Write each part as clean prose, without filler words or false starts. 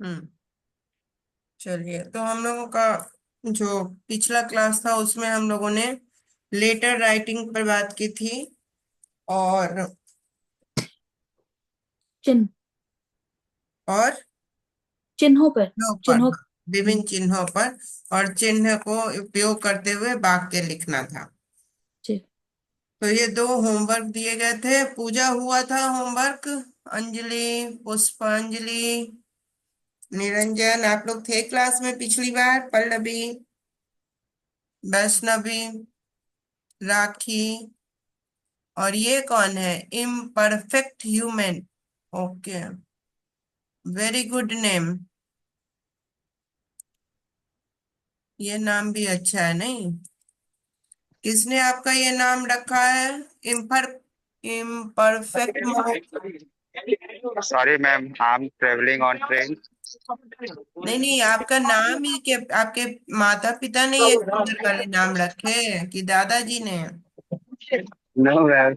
हम्म। चलिए, तो हम लोगों का जो पिछला क्लास था उसमें हम लोगों ने लेटर राइटिंग पर बात की थी। और चिन्ह। और चिन्हों पर। चिन्हों पर, चिन्हों। हाँ, विभिन्न चिन्हों पर। और चिन्ह को उपयोग करते हुए वाक्य लिखना था। जी। तो ये दो होमवर्क दिए गए थे, पूजा हुआ था होमवर्क। अंजलि, पुष्पांजलि, निरंजन, आप लोग थे क्लास में पिछली बार। पल्लवी, वैष्णवी, राखी। और ये कौन है? Imperfect human. Okay, very good name. ये नाम भी अच्छा है, नहीं? किसने आपका ये नाम रखा है? Impure imperfect. Sorry ma'am, I am travelling on train. नहीं नहीं, आपका नाम ही के आपके माता पिता ने ये सुंदर वाले नाम रखे हैं कि दादाजी ने? नो मैम,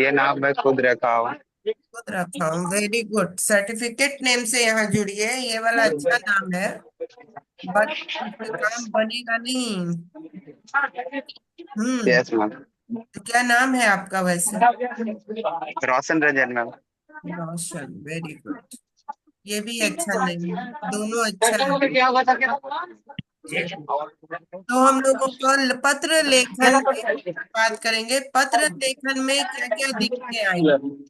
ये नाम मैं खुद रखा हूँ। खुद रखा हूँ, वेरी गुड। सर्टिफिकेट नेम से यहाँ जुड़िए, ये वाला अच्छा नाम है। बट इससे काम बनेगा नहीं। हम्म। Yes ma'am. तो क्या नाम है आपका वैसे? Roshan Ranjan ma'am. Roshan, very good. ये भी अच्छा नेम है, दोनों अच्छा है। चलिए, तो हम लोगों को पत्र लेखन में बात करेंगे। पत्र लेखन में क्या क्या दिक्कतें आएंगी?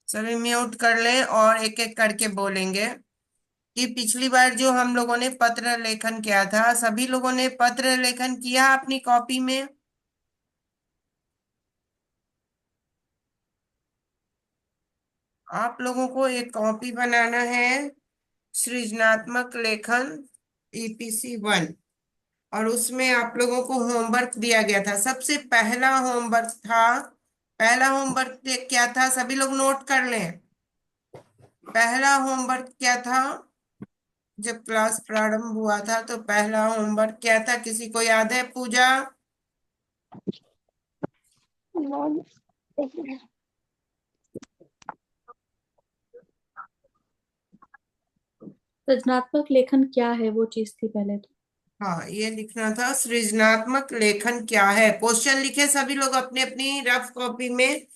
सभी म्यूट कर लें और एक एक करके बोलेंगे कि पिछली बार जो हम लोगों ने पत्र लेखन किया था, सभी लोगों ने पत्र लेखन किया अपनी कॉपी में? आप लोगों को एक कॉपी बनाना है, सृजनात्मक लेखन EPC 1। और उसमें आप लोगों को होमवर्क दिया गया था। सबसे पहला होमवर्क था, पहला होमवर्क क्या था? सभी लोग नोट कर लें। पहला होमवर्क क्या था? जब क्लास प्रारंभ हुआ था तो पहला होमवर्क क्या था? किसी को याद है? पूजा? सृजनात्मक लेखन क्या है, वो चीज थी पहले तो। हाँ, ये लिखना था, सृजनात्मक लेखन क्या है। क्वेश्चन लिखे सभी लोग अपनी अपनी रफ कॉपी में।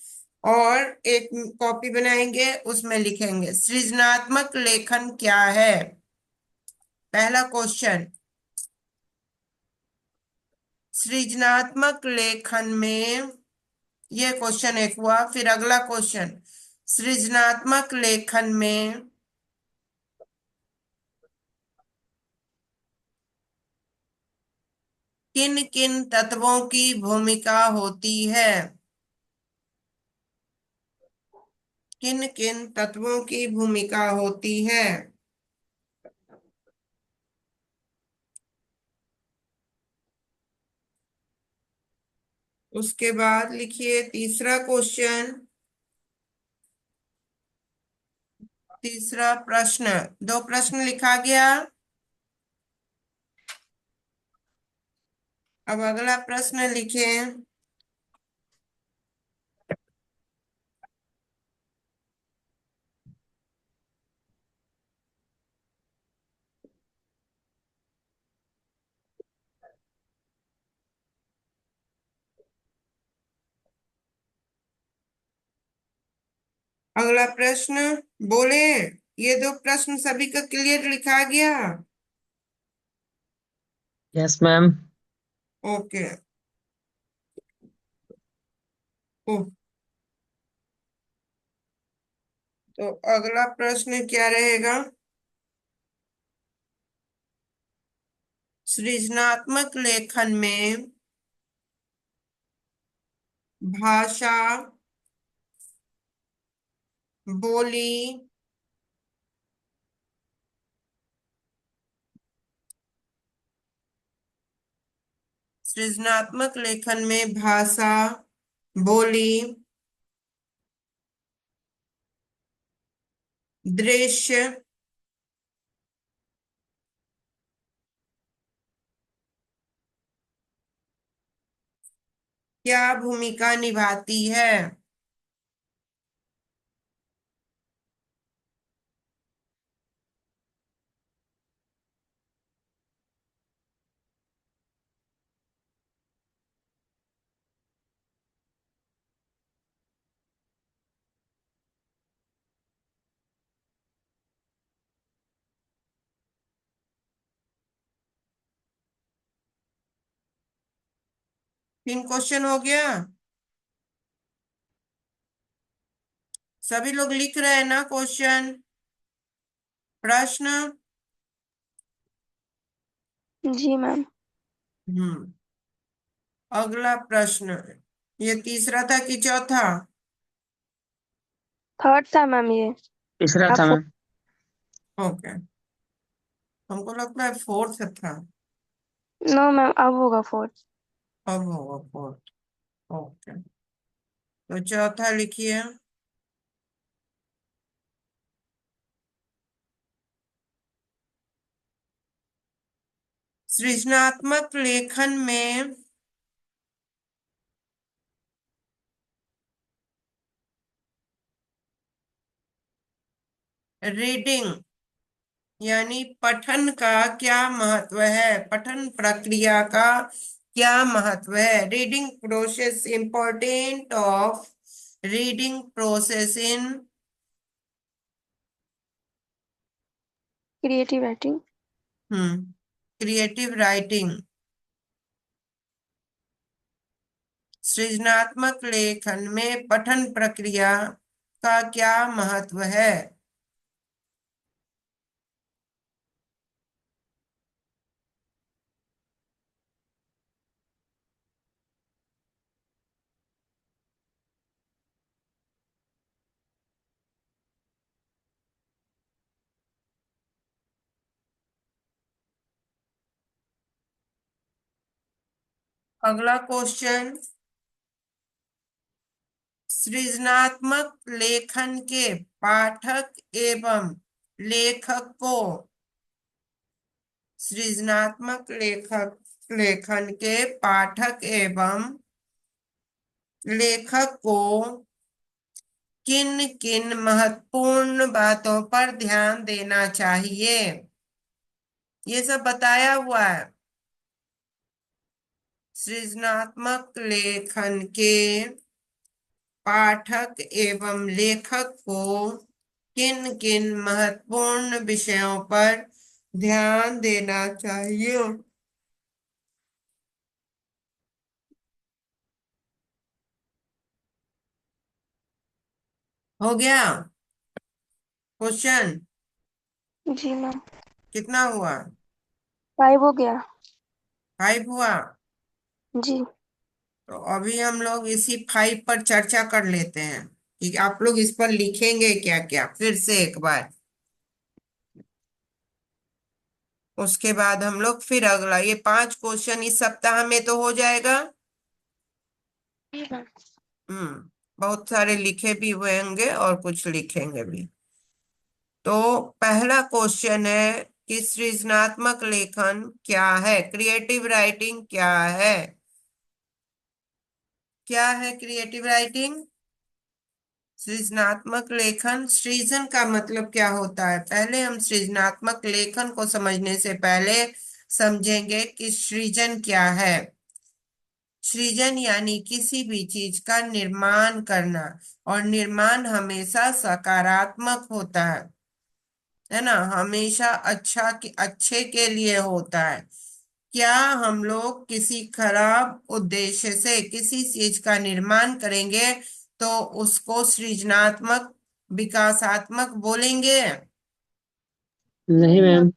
और एक कॉपी बनाएंगे, उसमें लिखेंगे सृजनात्मक लेखन क्या है। पहला क्वेश्चन, सृजनात्मक लेखन में, ये क्वेश्चन एक हुआ। फिर अगला क्वेश्चन, सृजनात्मक लेखन में किन किन तत्वों की भूमिका होती है? किन किन तत्वों की भूमिका होती है? उसके बाद लिखिए तीसरा क्वेश्चन, तीसरा प्रश्न। दो प्रश्न लिखा गया। अब अगला प्रश्न लिखें। अगला प्रश्न, बोले। ये दो प्रश्न सभी का क्लियर लिखा गया? Yes ma'am. ओके। ओ, तो अगला प्रश्न क्या रहेगा? सृजनात्मक लेखन में भाषा, बोली, सृजनात्मक लेखन में भाषा, बोली, दृश्य, क्या भूमिका निभाती है? 3 क्वेश्चन हो गया। सभी लोग लिख रहे हैं ना क्वेश्चन, प्रश्न? जी मैम। हम्म। अगला प्रश्न, ये तीसरा था कि चौथा? थर्ड था मैम ये। तीसरा अब था मैम। ओके, हमको लगता है फोर्थ था। नो मैम, अब होगा फोर्थ। अब होगा फोर्थ। ओके, तो चौथा लिखिए। सृजनात्मक लेखन में रीडिंग यानी पठन का क्या महत्व है? पठन प्रक्रिया का क्या महत्व है? Reading process, important of reading process in creative writing. Creative writing. सृजनात्मक लेखन में पठन प्रक्रिया का क्या महत्व है? अगला क्वेश्चन, सृजनात्मक लेखन के पाठक एवं लेखक को, सृजनात्मक लेखन के पाठक एवं लेखक को किन किन महत्वपूर्ण बातों पर ध्यान देना चाहिए? ये सब बताया हुआ है। सृजनात्मक लेखन के पाठक एवं लेखक को किन किन महत्वपूर्ण विषयों पर ध्यान देना चाहिए? हो गया क्वेश्चन? जी मैम। कितना हुआ? 5 हो गया। 5 हुआ। जी। तो अभी हम लोग इसी 5 पर चर्चा कर लेते हैं कि आप लोग इस पर लिखेंगे क्या क्या, फिर से एक बार। उसके बाद हम लोग फिर अगला, ये 5 क्वेश्चन इस सप्ताह में तो हो जाएगा। जी मैम। बहुत सारे लिखे भी हुए होंगे और कुछ लिखेंगे भी। तो पहला क्वेश्चन है कि सृजनात्मक लेखन क्या है? क्रिएटिव राइटिंग क्या है? क्या है क्रिएटिव राइटिंग? सृजनात्मक लेखन, सृजन का मतलब क्या होता है? पहले हम सृजनात्मक लेखन को समझने से पहले समझेंगे कि सृजन क्या है। सृजन यानी किसी भी चीज का निर्माण करना, और निर्माण हमेशा सकारात्मक होता है ना, हमेशा अच्छे के लिए होता है। क्या हम लोग किसी खराब उद्देश्य से किसी चीज का निर्माण करेंगे तो उसको सृजनात्मक, विकासात्मक बोलेंगे? नहीं मैम।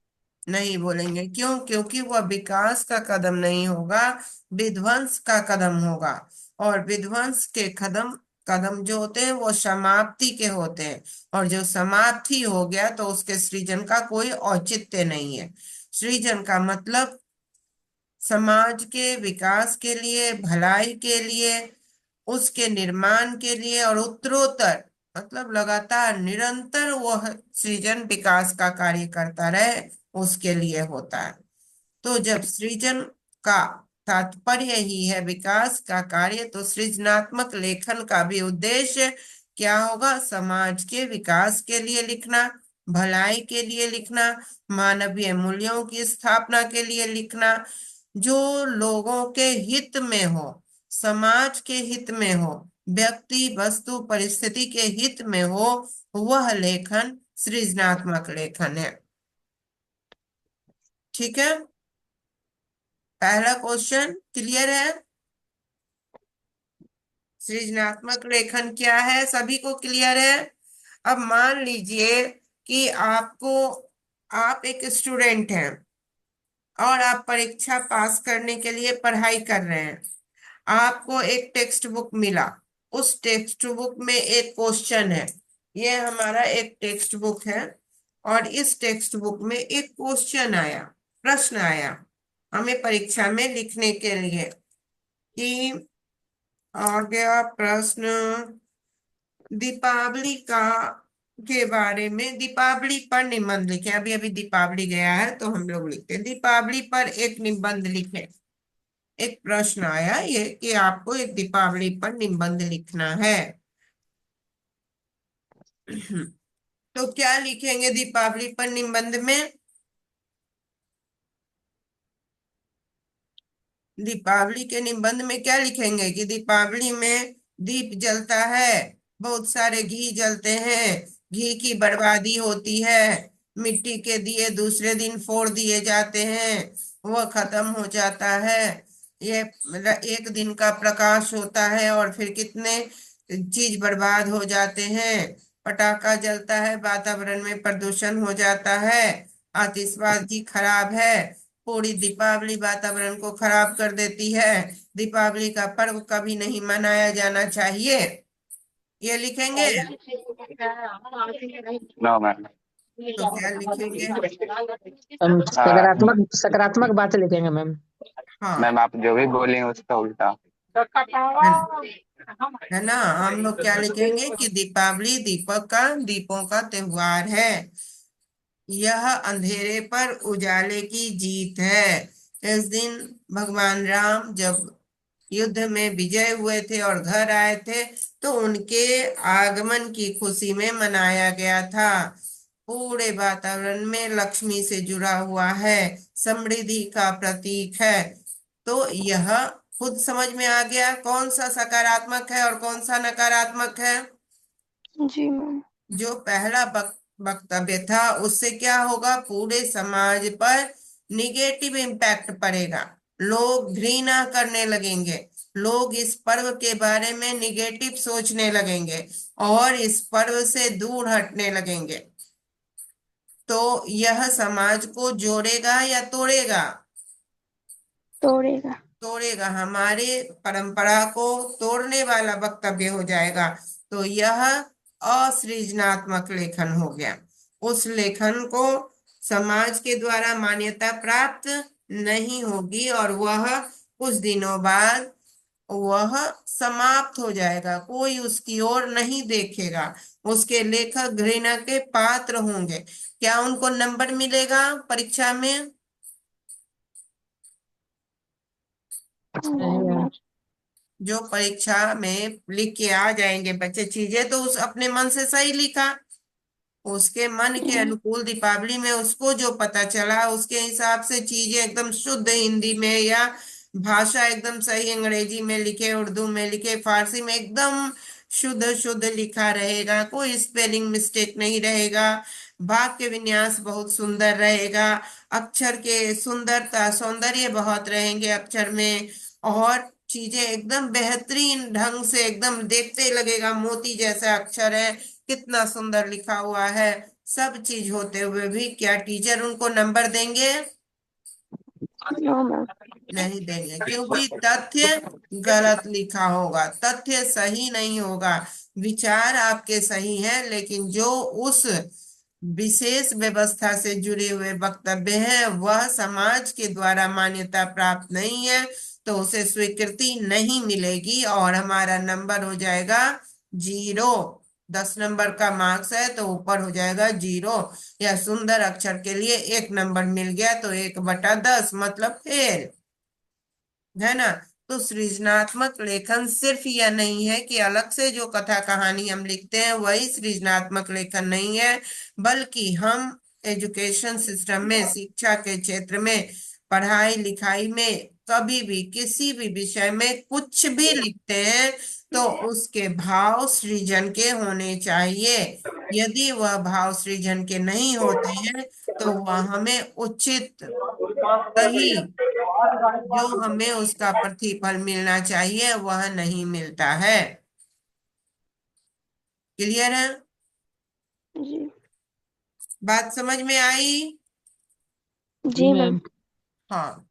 नहीं बोलेंगे। क्यों? क्योंकि वह विकास का कदम नहीं होगा, विध्वंस का कदम होगा। और विध्वंस के कदम कदम जो होते हैं वो समाप्ति के होते हैं, और जो समाप्ति हो गया तो उसके सृजन का कोई औचित्य नहीं है। सृजन का मतलब समाज के विकास के लिए, भलाई के लिए, उसके निर्माण के लिए, और उत्तरोत्तर मतलब लगातार निरंतर वह सृजन विकास का कार्य करता रहे, उसके लिए होता है। तो जब सृजन का तात्पर्य ही है विकास का कार्य, तो सृजनात्मक लेखन का भी उद्देश्य क्या होगा? समाज के विकास के लिए लिखना, भलाई के लिए लिखना, मानवीय मूल्यों की स्थापना के लिए लिखना, जो लोगों के हित में हो, समाज के हित में हो, व्यक्ति वस्तु परिस्थिति के हित में हो, वह लेखन सृजनात्मक लेखन है। ठीक है, पहला क्वेश्चन क्लियर है? सृजनात्मक लेखन क्या है, सभी को क्लियर है? अब मान लीजिए कि आप एक स्टूडेंट हैं और आप परीक्षा पास करने के लिए पढ़ाई कर रहे हैं। आपको एक टेक्स्ट बुक मिला, उस टेक्स्ट बुक में एक क्वेश्चन है। ये हमारा एक टेक्स्ट बुक है और इस टेक्स्ट बुक में एक क्वेश्चन आया, प्रश्न आया हमें परीक्षा में लिखने के लिए कि आ गया प्रश्न दीपावली का के बारे में, दीपावली पर निबंध लिखे। अभी अभी दीपावली गया है तो हम लोग लिखते हैं दीपावली पर एक निबंध लिखे। एक प्रश्न आया ये कि आपको एक दीपावली पर निबंध लिखना है। तो क्या लिखेंगे दीपावली पर निबंध में? दीपावली के निबंध में क्या लिखेंगे कि दीपावली में दीप जलता है, बहुत सारे घी जलते हैं, घी की बर्बादी होती है, मिट्टी के दिए दूसरे दिन फोड़ दिए जाते हैं, वह खत्म हो जाता है। ये मतलब एक दिन का प्रकाश होता है और फिर कितने चीज बर्बाद हो जाते हैं। पटाखा जलता है, वातावरण में प्रदूषण हो जाता है, आतिशबाजी खराब है, पूरी दीपावली वातावरण को खराब कर देती है। दीपावली का पर्व कभी नहीं मनाया जाना चाहिए। ये लिखेंगे? No ma'am. तो क्या लिखेंगे? हम हाँ सकारात्मक सकारात्मक बातें लिखेंगे मैम। हाँ, मैम, आप जो भी बोले उसका उल्टा। है है ना। हम लोग क्या लिखेंगे कि दीपावली दीपों का त्योहार है, यह अंधेरे पर उजाले की जीत है। इस दिन भगवान राम जब युद्ध में विजय हुए थे और घर आए थे तो उनके आगमन की खुशी में मनाया गया था। पूरे वातावरण में लक्ष्मी से जुड़ा हुआ है, समृद्धि का प्रतीक है। तो यह खुद समझ में आ गया कौन सा सकारात्मक है और कौन सा नकारात्मक है। जी मैम। जो पहला वक्तव्य था उससे क्या होगा, पूरे समाज पर निगेटिव इम्पैक्ट पड़ेगा, लोग घृणा करने लगेंगे, लोग इस पर्व के बारे में निगेटिव सोचने लगेंगे और इस पर्व से दूर हटने लगेंगे। तो यह समाज को जोड़ेगा या तोड़ेगा? तोड़ेगा। तोड़ेगा, हमारे परंपरा को तोड़ने वाला वक्तव्य हो जाएगा। तो यह असृजनात्मक लेखन हो गया। उस लेखन को समाज के द्वारा मान्यता प्राप्त नहीं होगी और वह कुछ दिनों बाद वह समाप्त हो जाएगा, कोई उसकी ओर नहीं देखेगा, उसके लेखक घृणा के पात्र होंगे। क्या उनको नंबर मिलेगा परीक्षा में? नहीं मैम। जो परीक्षा में लिख के आ जाएंगे बच्चे चीजें, तो उस अपने मन से सही लिखा, उसके मन के अनुकूल दीपावली में उसको जो पता चला उसके हिसाब से चीजें एकदम शुद्ध हिंदी में या भाषा एकदम सही अंग्रेजी में लिखे, उर्दू में लिखे, फारसी में एकदम शुद्ध शुद्ध लिखा रहेगा, कोई स्पेलिंग मिस्टेक नहीं रहेगा, वाक्य विन्यास बहुत सुंदर रहेगा, अक्षर के सुंदरता सौंदर्य बहुत रहेंगे अक्षर में, और चीजें एकदम बेहतरीन ढंग से एकदम देखते लगेगा मोती जैसा अक्षर है, कितना सुंदर लिखा हुआ है। सब चीज होते हुए भी क्या टीचर उनको नंबर देंगे? No ma'am. नहीं देंगे, क्योंकि तथ्य गलत लिखा होगा, तथ्य सही नहीं होगा। विचार आपके सही है लेकिन जो उस विशेष व्यवस्था से जुड़े हुए वक्तव्य हैं वह समाज के द्वारा मान्यता प्राप्त नहीं है, तो उसे स्वीकृति नहीं मिलेगी और हमारा नंबर हो जाएगा 0। 10 नंबर का मार्क्स है तो ऊपर हो जाएगा 0। या सुंदर अक्षर के लिए 1 नंबर मिल गया तो 1/10 मतलब फेल, है ना। तो सृजनात्मक लेखन सिर्फ यह नहीं है कि अलग से जो कथा कहानी हम लिखते हैं वही सृजनात्मक लेखन नहीं है, बल्कि हम एजुकेशन सिस्टम में, शिक्षा के क्षेत्र में, पढ़ाई लिखाई में, कभी भी किसी भी विषय में कुछ भी लिखते हैं तो उसके भाव सृजन के होने चाहिए। यदि वह भाव सृजन के नहीं होते हैं तो वह हमें उचित, सही जो हमें उसका प्रतिफल मिलना चाहिए वह नहीं मिलता है। क्लियर है? जी। बात समझ में आई? जी जी मैम। मैम। हाँ।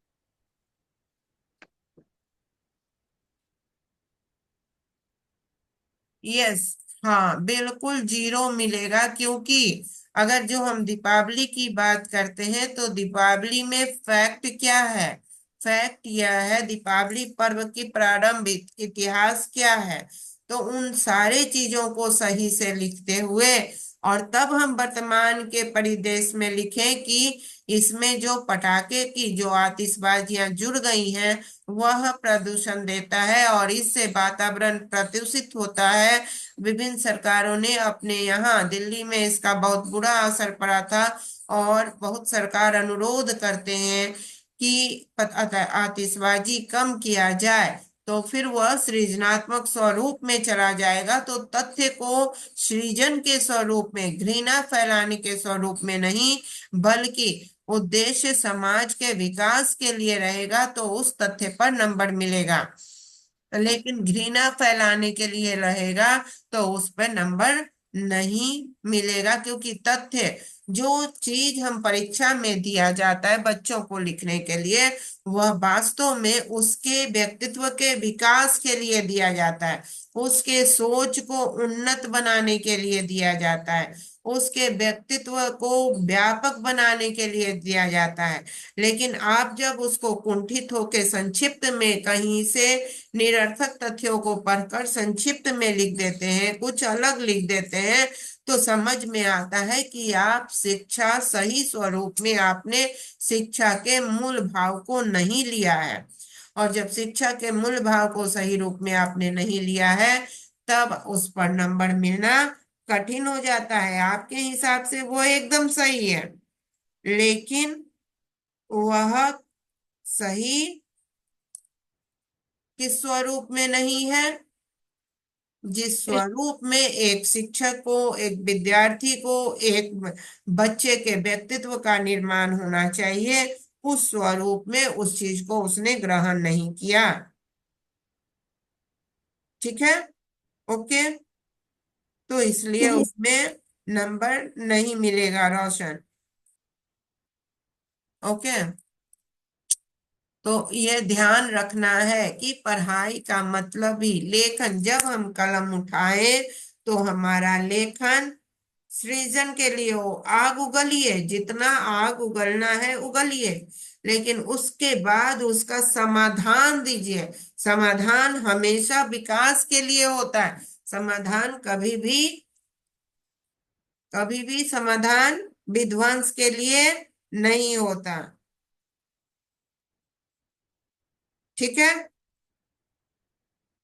यस। हाँ, बिल्कुल जीरो मिलेगा, क्योंकि अगर जो हम दीपावली की बात करते हैं तो दीपावली में फैक्ट क्या है? फैक्ट यह है, दीपावली पर्व की प्रारंभिक इतिहास क्या है। तो उन सारे चीजों को सही से लिखते हुए और तब हम वर्तमान के परिदेश में लिखें कि इसमें जो पटाखे की जो आतिशबाजियां जुड़ गई हैं वह प्रदूषण देता है और इससे वातावरण प्रदूषित होता है। विभिन्न सरकारों ने अपने यहाँ दिल्ली में इसका बहुत बुरा असर पड़ा था और बहुत सरकार अनुरोध करते हैं कि आतिशबाजी कम किया जाए। तो फिर वह सृजनात्मक स्वरूप में चला जाएगा, तो तथ्य को सृजन के स्वरूप में, घृणा फैलाने के स्वरूप में नहीं, बल्कि उद्देश्य समाज के विकास के लिए रहेगा, तो उस तथ्य पर नंबर मिलेगा। लेकिन घृणा फैलाने के लिए रहेगा तो उस पर नंबर नहीं मिलेगा, क्योंकि तथ्य, जो चीज हम परीक्षा में दिया जाता है बच्चों को लिखने के लिए, वह वास्तव में उसके व्यक्तित्व के विकास के लिए दिया जाता है, उसके सोच को उन्नत बनाने के लिए दिया जाता है, उसके व्यक्तित्व को व्यापक बनाने के लिए दिया जाता है। लेकिन आप जब उसको कुंठित होकर संक्षिप्त में कहीं से निरर्थक तथ्यों को पढ़कर संक्षिप्त में लिख देते हैं, कुछ अलग लिख देते हैं, तो समझ में आता है कि आप शिक्षा सही स्वरूप में, आपने शिक्षा के मूल भाव को नहीं लिया है। और जब शिक्षा के मूल भाव को सही रूप में आपने नहीं लिया है, तब उस पर नंबर मिलना कठिन हो जाता है। आपके हिसाब से वो एकदम सही है, लेकिन वह सही किस स्वरूप में नहीं है? जिस स्वरूप में एक शिक्षक को, एक विद्यार्थी को, एक बच्चे के व्यक्तित्व का निर्माण होना चाहिए, उस स्वरूप में उस चीज को उसने ग्रहण नहीं किया। ठीक है? ओके। तो इसलिए जी। उसमें नंबर नहीं मिलेगा रोशन। ओके। तो ये ध्यान रखना है कि पढ़ाई का मतलब ही लेखन, जब हम कलम उठाए तो हमारा लेखन सृजन के लिए हो। आग उगलिए, जितना आग उगलना है उगलिए, लेकिन उसके बाद उसका समाधान दीजिए। समाधान हमेशा विकास के लिए होता है। समाधान कभी भी समाधान विध्वंस के लिए नहीं होता। ठीक है?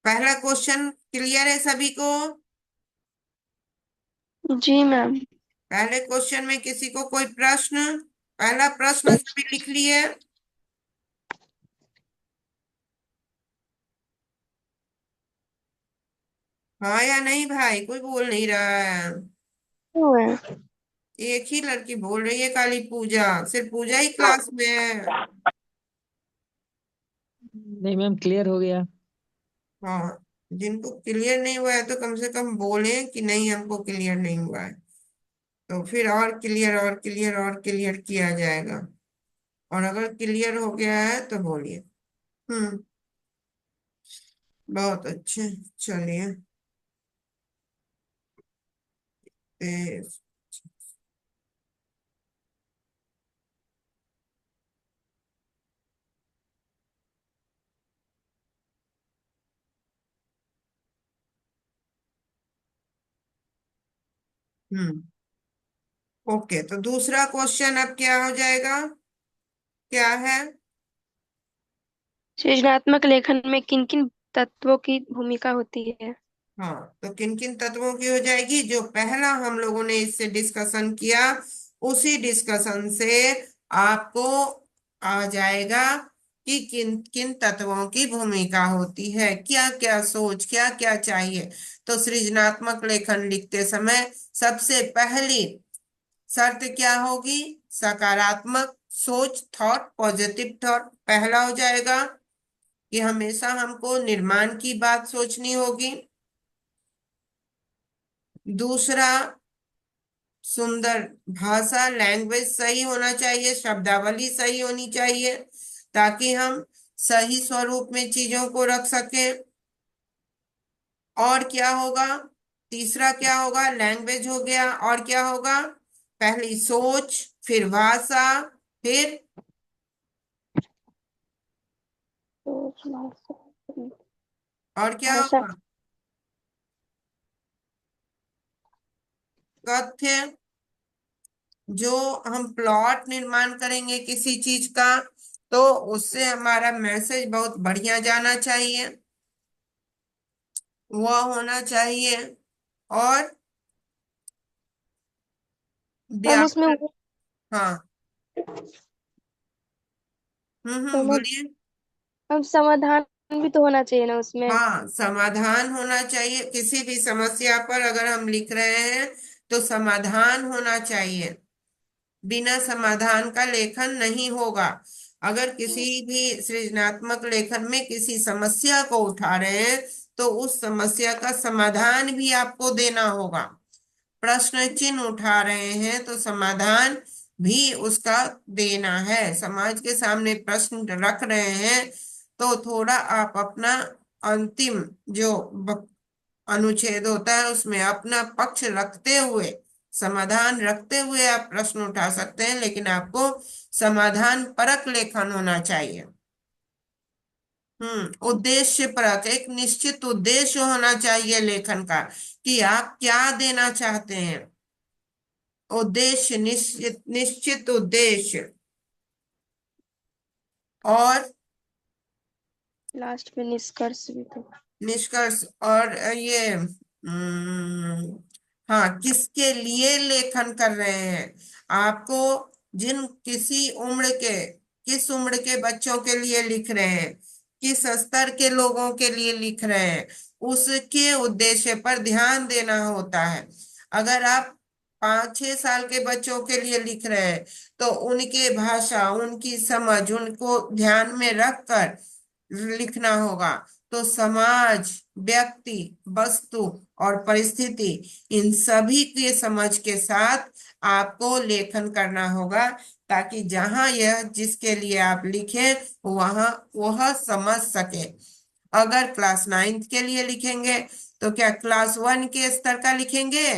पहला क्वेश्चन क्लियर है सभी को? जी मैम। पहले क्वेश्चन में किसी को कोई प्रश्न? पहला प्रश्न सभी लिख लिए? हाँ या नहीं भाई? कोई बोल नहीं रहा है। क्यों है? एक ही लड़की बोल रही है, काली पूजा। सिर्फ पूजा ही क्लास में है? नहीं मैम, क्लियर हो गया। हाँ। जिनको क्लियर नहीं हुआ है तो कम से कम बोले कि नहीं हमको क्लियर नहीं हुआ है, तो फिर और क्लियर और क्लियर और क्लियर किया जाएगा। और अगर क्लियर हो गया है तो बोलिए। हम्म। बहुत अच्छे। चलिए। ए, हम्म। ओके, तो दूसरा क्वेश्चन अब क्या हो जाएगा? क्या है? सृजनात्मक लेखन में किन किन तत्वों की भूमिका होती है? हाँ, तो किन किन तत्वों की हो जाएगी? जो पहला हम लोगों ने इससे डिस्कशन किया, उसी डिस्कशन से आपको आ जाएगा कि किन किन तत्वों की भूमिका होती है, क्या क्या सोच, क्या क्या चाहिए। तो सृजनात्मक लेखन लिखते समय सबसे पहली शर्त क्या होगी? सकारात्मक सोच, थॉट, पॉजिटिव थॉट पहला हो जाएगा कि हमेशा हमको निर्माण की बात सोचनी होगी। दूसरा, सुंदर भाषा, लैंग्वेज सही होना चाहिए, शब्दावली सही होनी चाहिए ताकि हम सही स्वरूप में चीजों को रख सकें। और क्या होगा? तीसरा क्या होगा? लैंग्वेज हो गया, और क्या होगा? पहली सोच, फिर भाषा, फिर सोच, भाषा, और क्या भाषा, होगा? तथ्य। जो हम प्लॉट निर्माण करेंगे किसी चीज का, तो उससे हमारा मैसेज बहुत बढ़िया जाना चाहिए, वह होना चाहिए। और हम उसमें व्याकरण। हाँ। समझ बोलिए। हम समाधान भी तो होना चाहिए ना उसमें। हाँ, समाधान होना चाहिए। किसी भी समस्या पर अगर हम लिख रहे हैं तो समाधान होना चाहिए। बिना समाधान का लेखन नहीं होगा। अगर किसी भी सृजनात्मक लेखन में किसी समस्या को उठा रहे हैं तो उस समस्या का समाधान भी आपको देना होगा। प्रश्न चिन्ह उठा रहे हैं तो समाधान भी उसका देना है। समाज के सामने प्रश्न रख रहे हैं तो थोड़ा आप अपना अंतिम जो अनुच्छेद होता है उसमें अपना पक्ष रखते हुए, समाधान रखते हुए आप प्रश्न उठा सकते हैं, लेकिन आपको समाधान परक लेखन होना चाहिए। उद्देश्य परक, एक निश्चित उद्देश्य होना चाहिए लेखन का कि आप क्या देना चाहते हैं। उद्देश्य, निश्चित निश्चित उद्देश्य। और लास्ट में निष्कर्ष भी तो। निष्कर्ष। और ये हाँ, किसके लिए लेखन कर रहे हैं आपको? जिन किसी उम्र के, किस उम्र के बच्चों के लिए लिख रहे हैं, किस स्तर के लोगों के लिए लिख रहे हैं, उसके उद्देश्य पर ध्यान देना होता है। अगर आप 5-6 साल के बच्चों के लिए लिख रहे हैं तो उनके भाषा, उनकी समझ, उनको ध्यान में रखकर लिखना होगा। तो समाज, व्यक्ति, वस्तु और परिस्थिति, इन सभी के समझ के साथ आपको लेखन करना होगा ताकि जहां यह जिसके लिए आप लिखें वहां वह समझ सके। अगर क्लास 9th के लिए लिखेंगे तो क्या क्लास 1 के स्तर का लिखेंगे?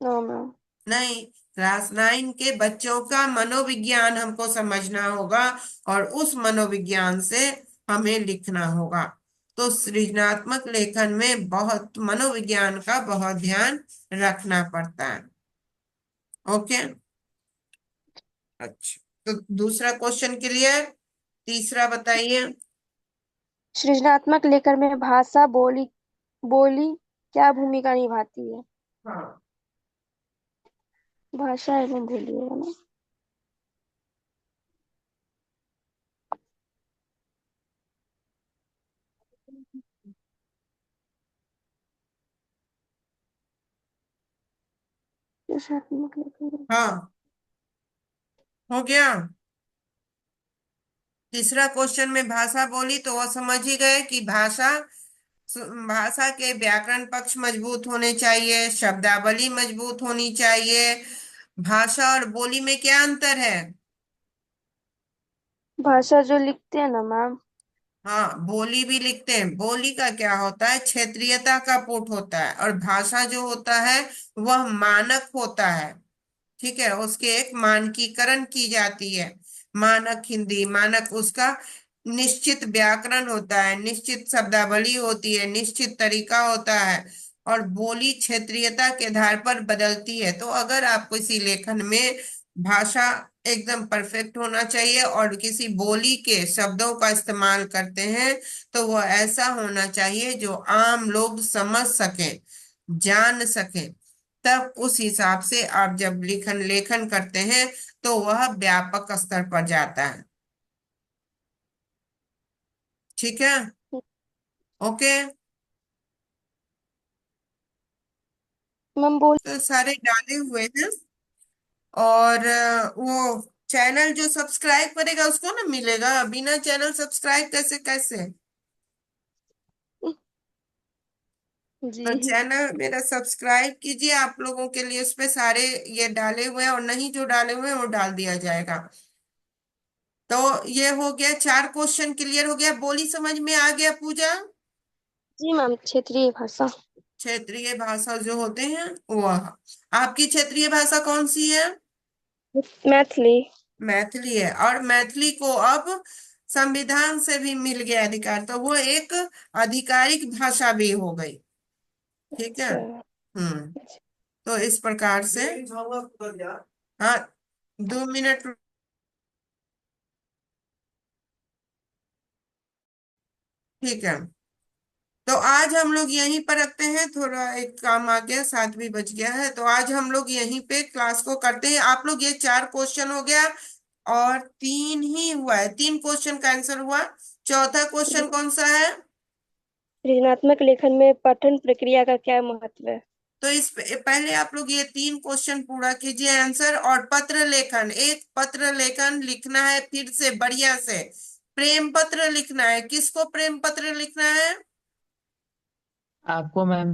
No ma'am. नहीं, क्लास 9 के बच्चों का मनोविज्ञान हमको समझना होगा और उस मनोविज्ञान से हमें लिखना होगा। तो सृजनात्मक लेखन में बहुत मनोविज्ञान का बहुत ध्यान रखना पड़ता है। ओके। अच्छा, तो दूसरा क्वेश्चन क्लियर। तीसरा बताइए। सृजनात्मक लेखन में भाषा, बोली बोली क्या भूमिका निभाती है? हाँ। भाषा एवं बोली है ना। सृजनात्मक लेखन में हाँ, हो गया। तीसरा क्वेश्चन में भाषा बोली तो वो समझ ही गए कि भाषा के व्याकरण पक्ष मजबूत होने चाहिए, शब्दावली मजबूत होनी चाहिए। भाषा और बोली में क्या अंतर है? भाषा जो लिखते हैं ना मैम। हाँ, बोली भी लिखते हैं। बोली का क्या होता है? क्षेत्रीयता का पुट होता है। और भाषा जो होता है वह मानक होता है। ठीक है, उसके एक मानकीकरण की जाती है। मानक हिंदी, मानक उसका निश्चित व्याकरण होता है, निश्चित शब्दावली होती है, निश्चित तरीका होता है। और बोली क्षेत्रीयता के आधार पर बदलती है। तो अगर आप किसी लेखन में भाषा एकदम परफेक्ट होना चाहिए और किसी बोली के शब्दों का इस्तेमाल करते हैं तो वह ऐसा होना चाहिए जो आम लोग समझ सकें, जान सकें। तब उस हिसाब से आप जब लेखन लेखन करते हैं तो वह व्यापक स्तर पर जाता है। ठीक है। ओके। मैम बोल। तो सारे डाले हुए हैं। और वो चैनल जो सब्सक्राइब करेगा उसको ना मिलेगा, बिना चैनल सब्सक्राइब कैसे कैसे। तो जी चैनल मेरा सब्सक्राइब कीजिए, आप लोगों के लिए उस पे सारे ये डाले हुए हैं, और नहीं जो डाले हुए हैं वो डाल दिया जाएगा। तो ये हो गया, 4 क्वेश्चन क्लियर हो गया। बोली समझ में आ गया पूजा? जी मैम, क्षेत्रीय भाषा। क्षेत्रीय भाषा जो होते हैं वह, आपकी क्षेत्रीय भाषा कौन सी है? मैथिली। मैथिली है, और मैथिली को अब संविधान से भी मिल गया अधिकार, तो वो एक आधिकारिक भाषा भी हो गई। ठीक है। अच्छा। हम्म। तो इस प्रकार से, हाँ, 2 मिनट। ठीक है, तो आज हम लोग यहीं पर रखते हैं, थोड़ा एक काम आ गया, 7 भी बज गया है, तो आज हम लोग यहीं पे क्लास को करते हैं। आप लोग, ये 4 क्वेश्चन हो गया और 3 ही हुआ है, 3 क्वेश्चन का आंसर हुआ। चौथा क्वेश्चन कौन सा है? सृजनात्मक लेखन में पठन प्रक्रिया का क्या महत्व है? तो पहले आप लोग ये 3 क्वेश्चन पूरा कीजिए आंसर, और पत्र लेखन, एक पत्र लेखन लिखना है फिर से बढ़िया से। प्रेम पत्र लिखना है, किसको प्रेम पत्र लिखना है? आपको मैम।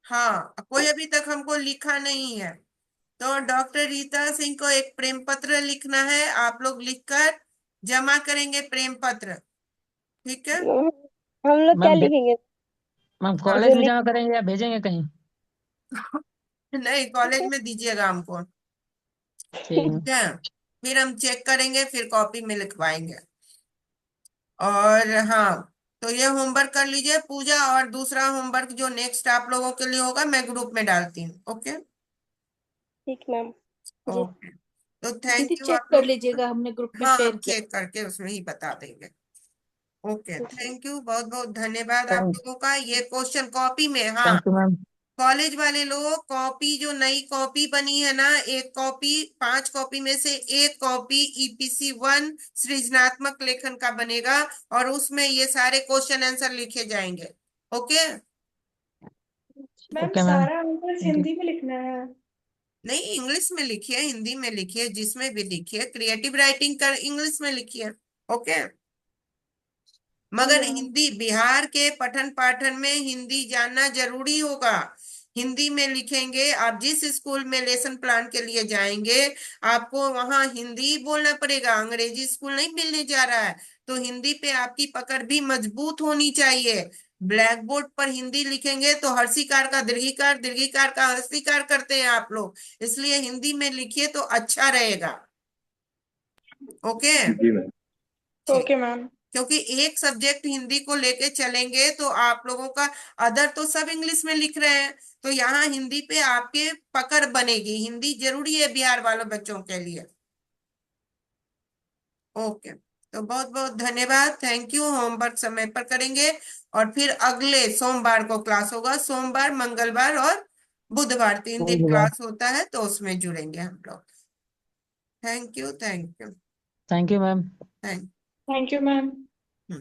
हाँ, कोई अभी तक हमको लिखा नहीं है, तो डॉक्टर रीता सिंह को एक प्रेम पत्र लिखना है। आप लोग लिखकर जमा करेंगे प्रेम पत्र। ठीक है। हम लोग क्या मैम लिखेंगे? मैम हाँ, कॉलेज जो में लिख जमा करेंगे या भेजेंगे कहीं? नहीं, कॉलेज में दीजिएगा हमको। ठीक है। ठीक है, फिर हम चेक करेंगे, फिर कॉपी में लिखवाएंगे। और हाँ, तो ये होमवर्क कर लीजिए पूजा, और दूसरा होमवर्क जो नेक्स्ट आप लोगों के लिए होगा मैं ग्रुप में डालती हूँ। ओके। ठीक मैम। जी। ओके, तो दीदी थैंक यू चेक आप कर लोग। लीजिएगा, हमने ग्रुप में हाँ, शेयर हम किया। चेक करके उसमें ही बता देंगे। Okay, ji. थैंक यू, बहुत बहुत धन्यवाद आप थैंक लोगों का। ये क्वेश्चन कॉपी में, हाँ, थैंक यू मैम। कॉलेज वाले लोग कॉपी, जो नई कॉपी बनी है ना, एक कॉपी, 5 कॉपी में से एक कॉपी EPC 1 सृजनात्मक लेखन का बनेगा, और उसमें ये सारे क्वेश्चन आंसर लिखे जाएंगे। ओके। Ma'am okay ma'am. सारा आंसर थैंक यू। हिंदी में लिखना है? नहीं, इंग्लिश में लिखिए, हिंदी में लिखिए, जिसमें भी लिखिए, क्रिएटिव राइटिंग कर इंग्लिश में लिखिए। ओके। ठीक मगर है मैम। हिंदी, बिहार के पठन पाठन में हिंदी जानना जरूरी होगा। हिंदी में लिखेंगे, आप जिस स्कूल में लेसन प्लान के लिए जाएंगे आपको वहां हिंदी ही बोलना पड़ेगा, अंग्रेजी स्कूल नहीं मिलने जा रहा है। तो हिंदी पे आपकी पकड़ भी मजबूत होनी चाहिए। ब्लैक बोर्ड पर हिंदी लिखेंगे तो हर्षिकार का दीर्घिकार, दीर्घिकार का हर्षिकार करते हैं आप लोग, इसलिए हिंदी में लिखिए तो अच्छा रहेगा। ओके। जी मैम। ठीक। Okay ma'am. क्योंकि एक सब्जेक्ट हिंदी को लेके चलेंगे तो आप लोगों का, अदर तो सब इंग्लिश में लिख रहे हैं, तो यहाँ हिंदी पे आपके पकड़ बनेगी। हिंदी जरूरी है बिहार वालों बच्चों के लिए। ओके, तो बहुत बहुत धन्यवाद, थैंक यू। होमवर्क समय पर करेंगे, और फिर अगले सोमवार को क्लास होगा, सोमवार, मंगलवार और बुधवार 3 दिन धन्यवाद। क्लास होता है, तो उसमें जुड़ेंगे हम लोग। Thank you, thank you, thank you ma'am. Thank thank you ma'am. You.